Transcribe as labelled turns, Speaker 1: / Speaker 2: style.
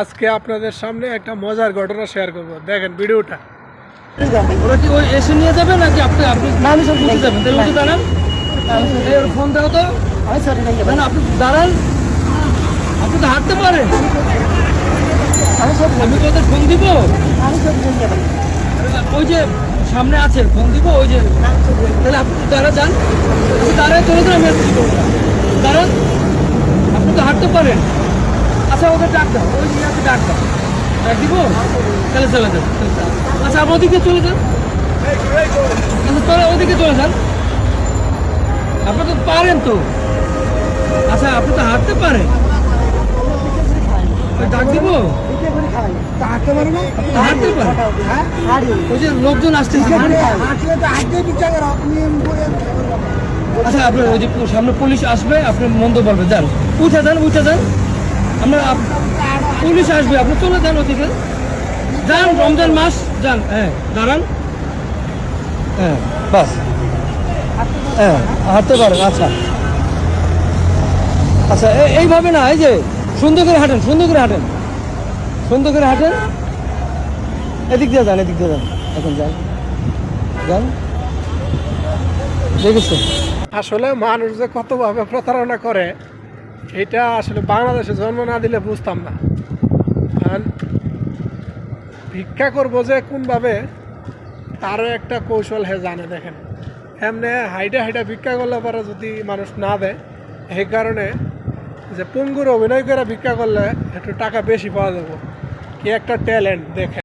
Speaker 1: আজকে আপনাদের সামনে একটা মজার ঘটনা শেয়ার করব, দেখেন ভিডিওটা।
Speaker 2: ওরা কি ওই এসে নিয়ে যাবে নাকি আপনি আপনি মানুষ বুঝে যাবেন? তাহলে উঠে দাঁড়ান, ফোন দাও তো। না আপনি দাঁড়ান, আপনি তো হাঁটতে পারেন। আমি তোদের ফোন দিব, ওই যে সামনে আছে ফোন দিব, ওই যে। তাহলে আপনি দাঁড়া যান, দাঁড়ায় চলে যান, আমি আসছি। দাঁড়ান, আপনি তো হাঁটতে পারেন। আচ্ছা ওদের ডাক দাও, ওই আছে ডাক দাও, ডাক দিব, তাহলে চলে যান। আচ্ছা আপনি ওদিকে চলে যান, আচ্ছা তোরা ওদিকে চলে যান, আপনি তো পারেন তো। আচ্ছা আপনি তো হাঁটতে পারেন, ডাক দিব, হাঁটতে পারেন। ওই যে লোকজন আসছে। আচ্ছা আপনার ওই যে সামনে পুলিশ আসবে, আপনি মন্দ বলবে, যান উঠে যান, উঠে যান। আমরা পুলিশ আসবে, আপনি চলে যান ওদিকে, যান, রমজান মাস, যান। হ্যাঁ দাঁড়ান, হ্যাঁ বাস, হ্যাঁ হাঁটতে পারেন। আচ্ছা আচ্ছা এইভাবে না, এই যে সুন্দর করে হাঁটেন, সুন্দর করে হাঁটেন, সুন্দর করে হাঁটেন। এদিক দিয়ে যান, এদিক দিয়ে যান, এখন যান, যান। দেখেছো
Speaker 1: আসলে মানুষ যে কতভাবে প্রতারণা করে, এটা আসলে বাংলাদেশে জন্ম না দিলে বুঝতাম না। আর ভিক্ষা করবো যে কোনভাবে, তারও একটা কৌশল হে জানে। দেখেন এমনি হাইডা হাইডা ভিক্ষা করলে পরে যদি মানুষ না দেয়, এই কারণে যে পঙ্গুর অভিনয় করে ভিক্ষা করলে একটু টাকা বেশি পাওয়া যাবে। কি একটা ট্যালেন্ট দেখেন।